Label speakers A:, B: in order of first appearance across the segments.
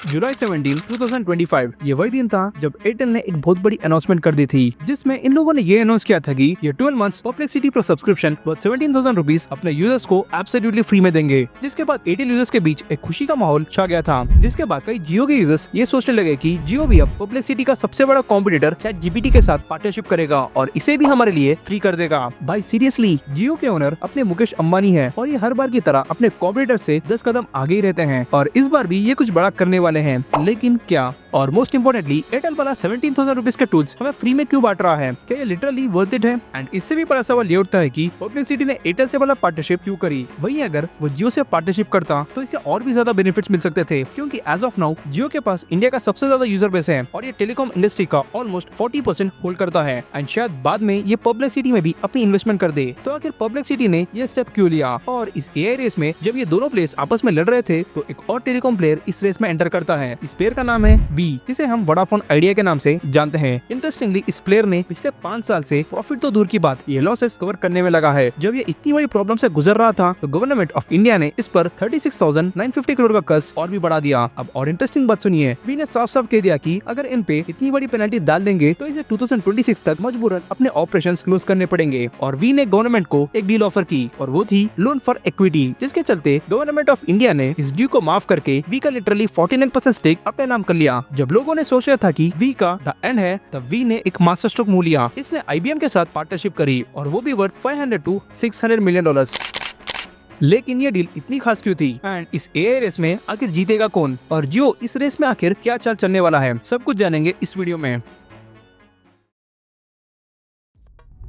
A: जुलाई 17, 2025 ये वही दिन था जब एयरटेल ने एक बहुत बड़ी अनाउंसमेंट कर दी थी, जिसमें इन लोगों ने ये अनाउंस किया था कि ये 12 months perplexity pro subscription worth 17,000 rupees अपने यूजर्स को एब्सोल्युटली फ्री में देंगे। जिसके बाद एयरटेल यूजर्स के बीच एक खुशी का माहौल छा गया था, जिसके बाद कई जियो के यूजर्स ये सोचने लगे कि जियो भी अब परप्लेक्सिटी का सबसे बड़ा कॉम्पिटिटर ChatGPT के साथ पार्टनरशिप करेगा और इसे भी हमारे लिए फ्री कर देगा। भाई सीरियसली, जियो के ओनर अपने मुकेश अंबानी है और ये हर बार की तरह अपने कॉम्पिटिटर से 10 कदम आगे ही रहते हैं और इस बार भी ये कुछ बड़ा करने वाले हैं। लेकिन क्या, और मोस्ट इम्पोर्टेंटली एयरटेल वाला 17,000 रुपीज के टूल्स हमें फ्री में क्यों बांट रहा है? क्या ये लिटरली वर्थ इट है? एंड इससे भी बड़ा सवाल ये उठता है कि परप्लेक्सिटी ने एयरटेल से वाला पार्टनरशिप क्यों करी? वही अगर वो जियो से पार्टनरशिप करता तो इसे और भी ज्यादा बेनिफिट्स मिल सकते थे, क्योंकि एज ऑफ नाउ जियो के पास इंडिया का सबसे ज्यादा यूजर बेस है और ये टेलीकॉम इंडस्ट्री का ऑलमोस्ट 40% होल्ड करता है। एंड शायद बाद में ये परप्लेक्सिटी में भी अपनी इन्वेस्टमेंट कर दे। तो आखिर परप्लेक्सिटी ने ये स्टेप क्यों लिया? और इस एआई रेस में जब ये दोनों प्लेयर्स आपस में लड़ रहे थे तो एक और टेलीकॉम प्लेयर इस रेस में एंटर करता है। इस प्लेयर का नाम है वी, जिसे हम वोडाफोन आइडिया के नाम से जानते हैं। इंटरेस्टिंगली इस प्लेयर ने पिछले 5 साल से प्रॉफिट तो दूर की बात, ये लॉसेस कवर करने में लगा है। जब ये इतनी बड़ी प्रॉब्लम से गुजर रहा था तो गवर्नमेंट ऑफ इंडिया ने इस पर 36,950 करोड़ का कर्ज और भी बढ़ा दिया। अब और इंटरेस्टिंग बात सुनिए, वी ने साफ साफ कह दिया कि अगर इन पे इतनी बड़ी पेनल्टी डाल देंगे तो इसे 2026 तक मजबूरन अपने ऑपरेशंस क्लोज करने पड़ेंगे। और वी ने गवर्नमेंट को एक डील ऑफर की और वो थी लोन फॉर इक्विटी, जिसके चलते गवर्नमेंट ऑफ इंडिया ने इस ड्यू को माफ करके वी का लिटरली 49% स्टेक अपने नाम कर लिया। जब लोगों ने सोचा था कि वी का द एंड है, तब वी ने एक मास्टर स्ट्रोक मूव लिया। इसने आईबीएम के साथ पार्टनरशिप करी और वो भी वर्थ 500 to 600 मिलियन डॉलर्स। लेकिन ये डील इतनी खास क्यों थी? एंड इस एआई रेस में आखिर जीतेगा कौन? और जियो इस रेस में आखिर क्या चाल चलने वाला है? सब कुछ जानेंगे इस वीडियो में।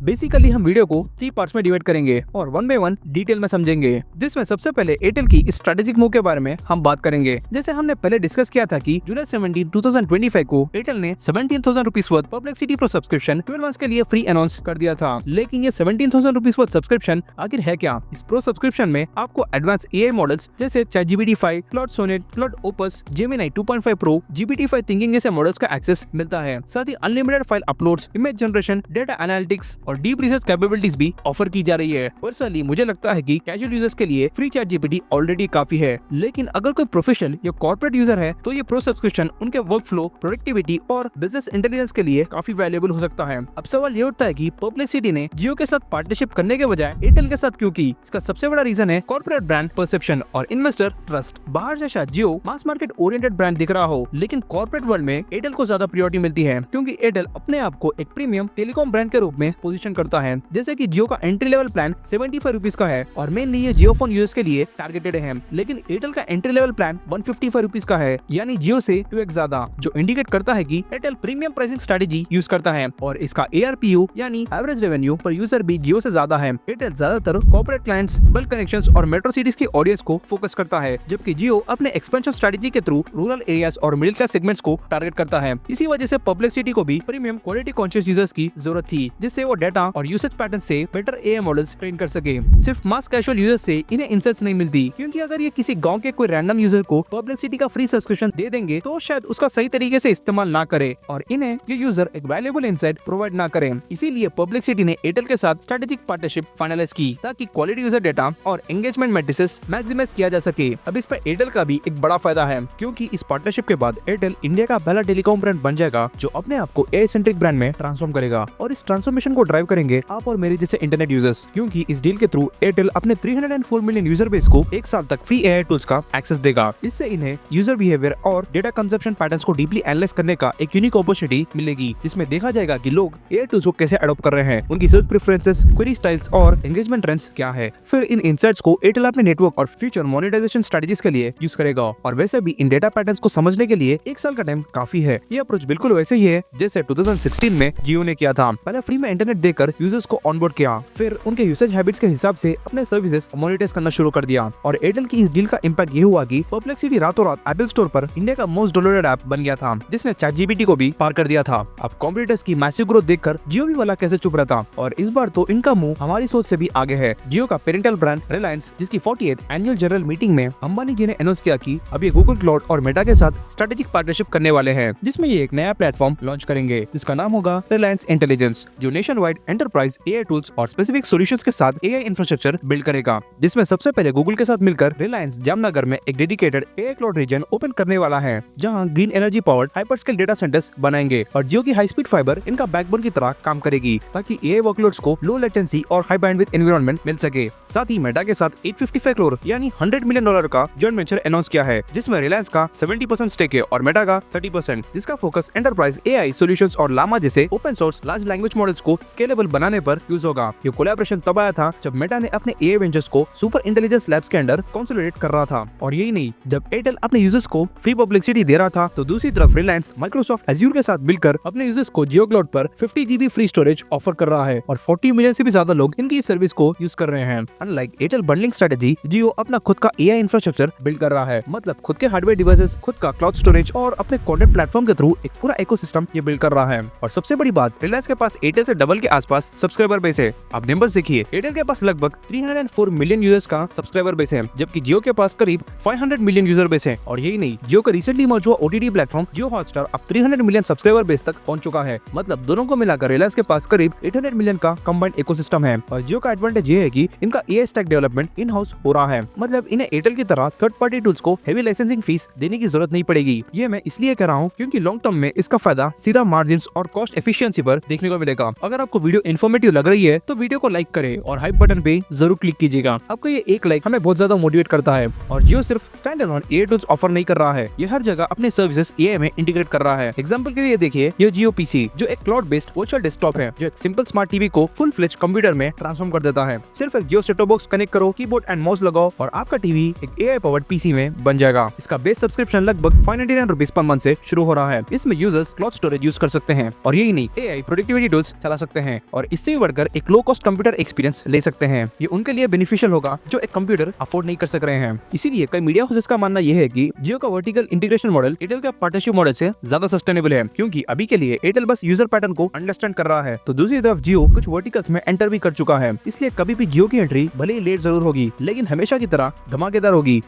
A: बेसिकली हम वीडियो को 3 पार्ट्स में डिवाइड करेंगे और 1 बाय 1 डिटेल में समझेंगे, जिसमें सबसे पहले एयरटेल की स्ट्रेटेजिक मूव के बारे में हम बात करेंगे। जैसे हमने पहले डिस्कस किया था कि जुलाई 17, 2025 को एयरटेल ने 17,000 rupees worth perplexity pro subscription 12 months के लिए फ्री अनाउंस कर दिया था। लेकिन ये 17,000 रुपीज वर्थ सब्सक्रिप्शन आखिर है क्या? इस प्रो सब्सक्रिप्शन में आपको एडवांस एआई मॉडल्स जैसे ChatGPT 5, Claude Sonnet, Claude Opus, Gemini 2.5 pro, GPT-5 thinking जैसे मॉडल्स का एक्सेस मिलता है। साथ ही unlimited file uploads, image generation, data analytics और डीप रिसर्च कैपेबिलिटीज भी ऑफर की जा रही है। पर्सनली मुझे लगता है कि कैजुअल यूजर्स के लिए फ्री ChatGPT ऑलरेडी काफी है, लेकिन अगर कोई प्रोफेशनल या कॉर्पोरेट यूजर है तो ये प्रो सब्सक्रिप्शन उनके वर्क फ्लो, प्रोडक्टिविटी और बिजनेस इंटेलिजेंस के लिए काफी वैल्यूएबल हो सकता है। अब सवाल ये उठता है कि परप्लेक्सिटी ने जियो के साथ पार्टनरशिप करने के बजाय एयरटेल के साथ क्यों की? इसका सबसे बड़ा रीजन है कॉर्पोरेट ब्रांड परसेप्शन और इन्वेस्टर ट्रस्ट। बाहर से शायद जियो मास मार्केट ओरिएंटेड ब्रांड दिख रहा हो, लेकिन कॉर्पोरेट वर्ल्ड में एयरटेल को ज्यादा प्रायोरिटी मिलती है, क्योंकि एयरटेल अपने आप को एक प्रीमियम टेलीकॉम ब्रांड के रूप में पोजीशन करता है। जैसे कि जियो का एंट्री लेवल प्लान 75 रुपीज का है और मेनली ये जियो फोन यूजर्स के लिए टारगेटेड है, लेकिन एयरटेल का एंट्री लेवल प्लान 155 रुपीज का है, यानी जियो से 2x ज्यादा, जो इंडिकेट करता है कि Airtel premium pricing strategy use करता है और इसका ARPU यानी एवरेज रेवेन्यू पर यूजर भी जियो से ज्यादा है। एयरटेल ज्यादातर कॉर्पोरेट क्लाइंट्स, बल्क कनेक्शंस और मेट्रो सिटीज की ऑडियंस को फोकस करता है, जबकि जियो अपने एक्सपेंशन स्ट्रेटेजी के थ्रू रूरल एरियाज और मिडिल क्लास सेगमेंट्स को टारगेट करता है। इसी वजह से परप्लेक्सिटी को भी प्रीमियम क्वालिटी कॉन्शियस यूजर्स की जरूरत थी, जिससे वो डेटा और यूसेज पैटर्न से बेटर एआई मॉडल्स ट्रेन कर सके। सिर्फ मास कैजुअल यूजर से इन्हें इंसाइट्स नहीं मिलती, क्योंकि अगर ये किसी गांव के कोई रैंडम यूजर को परप्लेक्सिटी का फ्री सब्सक्रिप्शन दे देंगे तो शायद उसका सही तरीके से इस्तेमाल ना करे और इन्हें ये यूजर एक वैल्यूएबल इंसाइट प्रोवाइड ना करे। इसीलिए परप्लेक्सिटी ने एयरटेल के साथ स्ट्रेटेजिक पार्टनरशिप फाइनलाइज की, ताकि क्वालिटी यूजर डेटा और एंगेजमेंट मैट्रिसेस मैक्सिमाइज किया जा सके। अब इस पर एयरटेल का भी एक बड़ा फायदा है, क्योंकि इस पार्टनरशिप के बाद एयरटेल इंडिया का पहला टेलीकॉम ब्रांड बन जाएगा जो अपने आप को एआई सेंट्रिक ब्रांड में ट्रांसफॉर्म करेगा। और इस ट्रांसफॉर्मेशन को ड्राइव करेंगे आप और मेरे जैसे इंटरनेट यूजर्स, क्योंकि इस डील के थ्रू एयरटेल अपने 304 मिलियन यूजर बेस को 1 साल तक फ्री एआई टूल्स का एक्सेस देगा। इससे इन्हें यूजर बिहेवियर और डेटा कंजप्शन पैटर्न्स को डीपली एनालाइज करने का एक यूनिक अपॉर्चुनिटी मिलेगी, जिसमें देखा जाएगा कि लोग एआई टूल्स को कैसे अडॉप्ट कर रहे हैं, उनकी सर्च प्रेफरेंसेस, क्वेरी स्टाइल्स और एंगेजमेंट ट्रेंड्स क्या है। फिर इन इनसाइट्स को एयरटेल अपने नेटवर्क और फ्यूचर मोनेटाइजेशन स्ट्रेटजीज के लिए यूज करेगा। और वैसे भी इन डेटा पैटर्न्स को समझने के लिए 1 साल का टाइम काफी है। ये अप्रोच बिल्कुल वैसे ही है जैसे 2016 में जियो ने किया था। पहले फ्री में इंटरनेट देकर यूजर्स को ऑनबोर्ड किया, फिर उनके यूसेज हैबिट्स के हिसाब से अपने सर्विसेज मोनेटाइज करना शुरू कर दिया। और एयरटेल की इस डील का इंपैक्ट ये हुआ कि परप्लेक्सिटी रातों रात एप्पल स्टोर पर इंडिया का मोस्ट डाउनलोडेड ऐप बन गया था, जिसने ChatGPT को भी पार कर दिया था। अब कॉम्पिटिटर्स की मैसिव ग्रोथ देखकर जियो भी वाला कैसे चुप रहा था, और इस बार तो इनका मुंह हमारी सोच से भी आगे है। जियो का पेरेंटल ब्रांड रिलायंस, जिसकी 48th एनुअल जनरल मीटिंग में अंबानी जी ने अनाउंस किया कि अब ये गूगल क्लाउड और मेटा के साथ स्ट्रेटेजिक पार्टनरशिप करने वाले हैं, जिसमें ये एक नया प्लेटफॉर्म लॉन्च करेंगे जिसका नाम होगा रिलायंस इंटेलिजेंस, जो nation wide wide enterprise AI tools और स्पेसिफिक सॉल्यूशंस के साथ एआई इंफ्रास्ट्रक्चर बिल्ड करेगा, जिसमें सबसे पहले गूगल के साथ मिलकर रिलायंस जामनगर में एक dedicated AI cloud region open करने वाला है, जहां green energy powered hyperscale data centers बनाएंगे और जियो की हाई स्पीड फाइबर इनका बैकबोन की तरह काम करेगी, ताकि एआई वर्कलोड्स को लो लेटेंसी और हाई बैंडविड्थ एनवायरनमेंट मिल सके। साथ ही मेटा के साथ 855 करोड़ यानी $100 मिलियन का जॉइंट वेंचर अनाउंस किया है, जिसमें रिलायंस का 70% स्टेक है और मेटा का 30%, जिसका फोकस एंटरप्राइज एआई सॉल्यूशंस और लामा जैसे open source large language models को स्केलेबल बनाने पर यूज होगा। ये कोलैबोरेशन तब आया था जब मेटा ने अपने एआई वेंचर्स को सुपर इंटेलिजेंस लैब्स के अंडर कंसोलिडेट कर रहा था। और यही नहीं, जब एयरटेल अपने यूजर्स को फ्री पब्लिसिटी दे रहा था, तो दूसरी तरफ रिलायंस माइक्रोसॉफ्ट एज्यूर के साथ मिलकर अपने यूजर्स को जियो क्लाउड पर 50 GB फ्री स्टोरेज ऑफर कर रहा है और 40 मिलियन से भी ज्यादा लोग इनकी इस सर्विस को यूज कर रहे हैं। अनलाइक एयरटेल बंडलिंग स्ट्रेटेजी, जियो अपना खुद का एआई इंफ्रास्ट्रक्चर बिल्ड कर रहा है, मतलब खुद के हार्डवेयर डिवाइसेस, खुद का क्लाउड स्टोरेज और अपने कंटेंट प्लेटफॉर्म के थ्रू एक पूरा इकोसिस्टम ये बिल्ड कर रहा है। और सबसे बड़ी बात, रिलायंस के पास एयरटेल से डबल के आसपास सब्सक्राइबर बेस है। आप नंबर्स देखिए, एयरटेल के पास लगभग 304 मिलियन यूजर्स का सब्सक्राइबर बेस है, जबकि जियो के पास करीब 500 मिलियन यूजर बेस है। और यही नहीं, जियो का रिसेंटली मर्ज हुआ ओटीटी प्लेटफॉर्म जियो हॉटस्टार अब 300 मिलियन सब्सक्राइबर बेस तक पहुंच चुका है। मतलब दोनों को मिलाकर रिलायंस के पास करीब 800 मिलियन का कंबाइंड इकोसिस्टम है। और जियो का एडवांटेज ये है कि इनका AI stack development in house हो रहा है, मतलब इन्हें एयरटेल की तरह थर्ड पार्टी टूल्स को हेवी लाइसेंसिंग फीस देने की जरूरत नहीं पड़ेगी। ये मैं इसलिए कह रहा हूँ क्योंकि लॉन्ग टर्म में इसका फायदा सीधा मार्जिन और कॉस्ट एफिशिएंसी पर देखने को मिलेगा। अगर आपको वीडियो इन्फॉर्मेटिव लग रही है तो वीडियो को लाइक करें और हाइप बटन पे जरूर क्लिक कीजिएगा। आपका ये एक लाइक हमें बहुत ज्यादा मोटिवेट करता है। और जियो सिर्फ stand alone AI tools offer नहीं कर रहा है, ये हर जगह अपने सर्विसेज एआई में इंटीग्रेट कर रहा है। एग्जांपल के लिए देखिए, ये जियो पीसी जो एक क्लाउड बेस्ड वर्चुअल डेस्कटॉप है, जो एक सिंपल स्मार्ट टीवी को फुल फ्लेज कंप्यूटर में ट्रांसफॉर्म कर देता है। सिर्फ एक जियो सेट टॉप बॉक्स कनेक्ट करो, कीबोर्ड एंड माउस लगाओ और आपका टीवी एक एआई पावर्ड पीसी में बन जाएगा। इसका बेस सब्सक्रिप्शन लगभग 599 रुपीज पर मंथ से शुरू हो रहा है। इसमें यूजर्स क्लाउड स्टोरेज यूज कर सकते हैं और यही नहीं, एआई प्रोडक्टिविटी टूल्स चला सकते हैं और इससे भी बढ़कर एक लो कॉस्ट कंप्यूटर एक्सपीरियंस ले सकते हैं। ये उनके लिए बेनिफिशियल होगा जो एक कंप्यूटर अफोर्ड नहीं कर सक रहे हैं। इसीलिए कई मीडिया हाउसेस का मानना यह है कि जियो का वर्टिकल इंटीग्रेशन मॉडल एयरटेल का पार्टनरशिप मॉडल से ज्यादा सस्टेनेबल है, क्योंकि अभी के लिए एयरटेल बस यूजर पैटर्न को अंडरस्टैंड कर रहा है, तो दूसरी तरफ जियो कुछ वर्टिकल्स में एंटर भी कर चुका है। इसलिए कभी भी जियो की एंट्री भले ही लेट जरूर होगी, लेकिन हमेशा की तरह धमाकेदार होगी।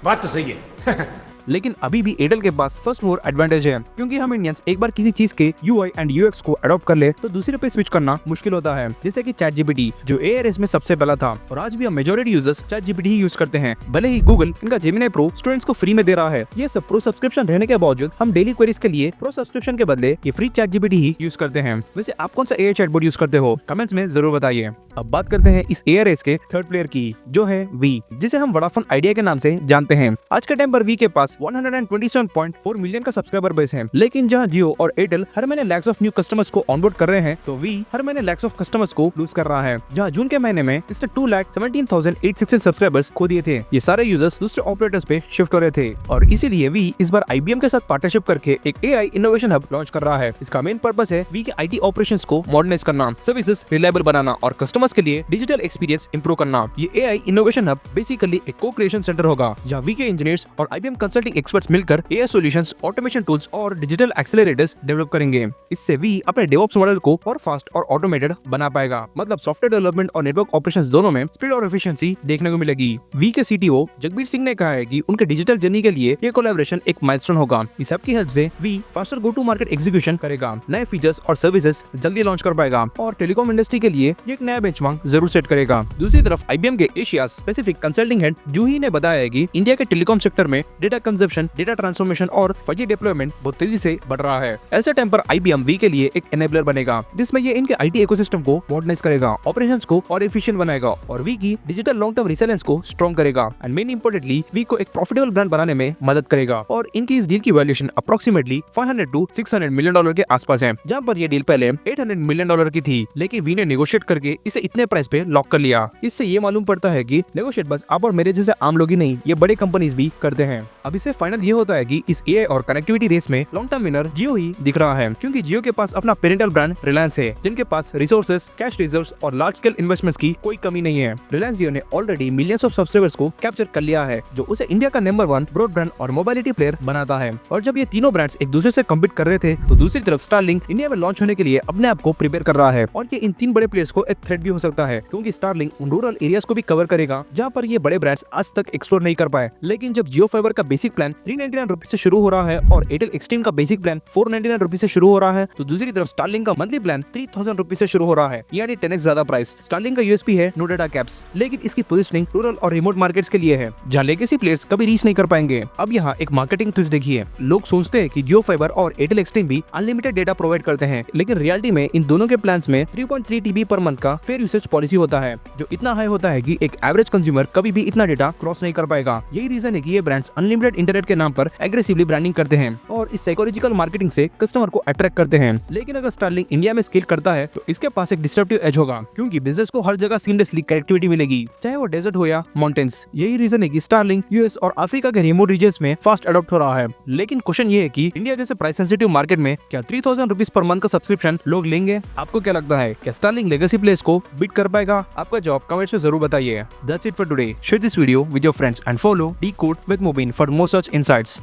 B: बात तो सही है।
A: लेकिन अभी भी एयरटेल के पास फर्स्ट मोवर एडवांटेज है, क्योंकि हम इंडियंस एक बार किसी चीज के यूआई एंड यूएक्स को अडॉप्ट कर ले तो दूसरे पे स्विच करना मुश्किल होता है। जैसे कि चैट जीपीटी जो एआई रेस में सबसे पहला था और आज भी हम मेजॉरिटी यूजर्स चैट जीपीटी ही यूज करते हैं। भले ही गूगल इनका जेमिनी प्रो स्टूडेंट्स को फ्री में दे रहा है, ये सब प्रो सब्सक्रिप्शन रहने के बावजूद हम डेली क्वेरीज के लिए प्रो सब्सक्रिप्शन के बदले ये फ्री चैट जीपीटी ही यूज करते हैं। वैसे आप कौन सा एआई चैटबॉट यूज करते हो, कमेंट्स में जरूर बताइए। अब बात करते हैं इस एआई रेस के थर्ड प्लेयर की, जो है वी, जिसे हम वोडाफोन आइडिया के नाम से जानते हैं। आज के टाइम पर वी के पास 127.4 मिलियन का सब्सक्राइबर बेस है, लेकिन जहां जियो और एयरटेल हर महीने लैक्स ऑफ न्यू कस्टमर्स को ऑनबोर्ड कर रहे हैं, तो वी हर महीने लैक्स ऑफ कस्टमर्स को लूज कर रहा है। जहां जून के महीने में इसने 2,17,816 सब्सक्राइबर्स खो दिए थे। ये सारे यूजर्स दूसरे ऑपरेटर्स पे शिफ्ट हो रहे थे और इसीलिए वी इस बार आईबीएम के साथ पार्टनरशिप करके एक एआई इनोवेशन हब लॉन्च कर रहा है। इसका मेन पर्पस है वी के आईटी ऑपरेशंस को मॉडर्नाइज करना, सर्विसेज रिलायबल बनाना और कस्टमर्स के लिए डिजिटल एक्सपीरियंस इंप्रूव करना। ये एआई इनोवेशन हब बेसिकली एक को क्रिएशन सेंटर होगा, जहां वी के इंजीनियर्स और आईबीएम कंसल्टिंग एक्सपर्ट्स मिलकर एआई सॉल्यूशंस, ऑटोमेशन टूल्स और डिजिटल एक्सेलरेटर्स डेवलप करेंगे। इससे वी अपने डेवऑप्स मॉडल को और फास्ट और ऑटोमेटेड बना पाएगा, मतलब सॉफ्टवेयर डेवलपमेंट और नेटवर्क ऑपरेशंस दोनों में स्पीड और एफिशिएंसी देखने को मिलेगी। वी के सीटीओ जगबीर सिंह ने कहा है कि उनके डिजिटल जर्नी के लिए ये कोलैबोरेशन एक माइलस्टोन होगा। इस ऐप की हेल्प से we faster go to market execution करेगा, नए फीचर्स और सर्विसेज जल्दी लॉन्च कर पाएगा और टेलीकॉम इंडस्ट्री के लिए एक नया बेंचमार्क जरूर सेट करेगा। दूसरी तरफ आईबीएम के एशिया स्पेसिफिक कंसल्टिंग हेड जूही ने बताया है कि इंडिया के टेलीकॉम सेक्टर में डेटा कंजप्शन, डेटा ट्रांसफॉर्मेशन और 5G डिप्लॉयमेंट बहुत तेजी से बढ़ रहा है। ऐसे टाइम पर आईबीएम वी के लिए एक एनेबलर बनेगा, जिसमें ये इनके आईटी इकोसिस्टम को मॉडर्नाइज करेगा, ऑपरेशंस को और एफिशिएंट बनाएगा और वी की डिजिटल लॉन्ग टर्म रिसिलेंस को स्ट्रॉन्ग करेगा एंड मेन इंपोर्टेंटली वी को एक प्रॉफिटेबल ब्रांड बनाने में मदद करेगा। और इनकी इस डील की वैल्यूएशन अप्रोक्सीमेटली $500 to $600 मिलियन के आसपास है, जहां पर ये डील पहले $800 मिलियन की थी, लेकिन वी ने नेगोशिएट करके इसे इतने प्राइस पे लॉक कर लिया। इससे ये मालूम पड़ता है कि नेगोशिएट बस आप और मेरे जैसे आम लोग ही नहीं, ये बड़े कंपनीज भी करते हैं। अब इससे फाइनल ये होता है कि इस एआई और कनेक्टिविटी रेस में लॉन्ग टर्म विनर जियो ही दिख रहा है, क्योंकि जियो के पास अपना पेरेंटल ब्रांड रिलायंस है, जिनके पास रिसोर्सेज, कैश रिजर्व्स और लार्ज स्केल इन्वेस्टमेंट्स की कोई कमी नहीं है। रिलायंस जियो ने ऑलरेडी मिलियंस ऑफ सब्सक्राइबर्स को कैप्चर कर लिया है, जो उसे इंडिया का नंबर 1 ब्रॉडबैंड और मोबाइलिटी प्लेयर बनाता है। और जब ये तीनों ब्रांड्स एक दूसरे से कम्पीट कर रहे थे, तो दूसरी तरफ स्टारलिंक इंडिया में लॉन्च होने के लिए अपने आप को प्रिपेयर कर रहा है और ये इन तीन बड़े प्लेयर्स को एक थ्रेट भी भी हो सकता है, क्योंकि स्टारलिंक उन रूरल एरियाज को भी कवर करेगा जहाँ पर ये बड़े ब्रांड्स आज तक एक्सप्लोर नहीं कर पाए। लेकिन जब जियो फाइबर का बेसिक प्लान 399 रुपीज से शुरू हो रहा है और एयरटेल एक्सट्रीम का बेसिक प्लान 499 रुपीज से शुरू हो रहा है, तो दूसरी तरफ स्टारलिंक का मंथली प्लान 3000 रुपीज से शुरू हो रहा है, यानी 10x ज्यादा प्राइस। स्टारलिंक का यूएसपी है नो डाटा कैप्स, लेकिन इसकी पोजीशनिंग रूरल और रिमोट मार्केट्स के लिए है जहाँ लेगेसी प्लेयर्स कभी रीच नहीं कर पाएंगे। अब यहाँ एक मार्केटिंग ट्विस्ट देखिए, लोग सोचते हैं कि जियो फाइबर और एयरटेल एक्सट्रीम भी अनलिमिटेड डेटा प्रोवाइड करते हैं, लेकिन रियलिटी में इन दोनों के प्लान्स में 3.3 TB पर मंथ का फेयर यूसेज पॉलिसी होता है, जो इतना हाई होता है कि एक एवरेज कंज्यूमर कभी भी इतना डेटा क्रॉस नहीं कर पाएगा। यही रीजन है कि ये ब्रांड्स अनलिमिटेड इंटरनेट के नाम पर एग्रेसिवली ब्रांडिंग करते हैं और इस साइकोलॉजिकल मार्केटिंग से कस्टमर को अट्रैक्ट करते हैं। लेकिन अगर स्टारलिंक इंडिया में स्केल करता है तो इसके पास एक डिस्ट्रप्टिव एज होगा, क्योंकि बिजनेस को हर जगह सीमलेसली कनेक्टिविटी मिलेगी, चाहे वो डेजर्ट हो या माउंटेन्स। यही रीजन है कि स्टारलिंक यूएस और अफ्रीका के रिमोट रीजन्स में फास्ट अडॉप्ट हो रहा है। लेकिन क्वेश्चन ये है कि इंडिया जैसे प्राइस सेंसिटिव मार्केट में क्या 3000 रुपीज पर मंथ का सब्सक्रिप्शन लोग लेंगे? आपको क्या लगता है, क्या स्टारलिंक लेगेसी प्लेस को बीट कर पाएगा? आपका जवाब कमेंट्स में जरूर बताइए। That's it for today. Share this video with your friends and follow Decode with Mubin for more such insights.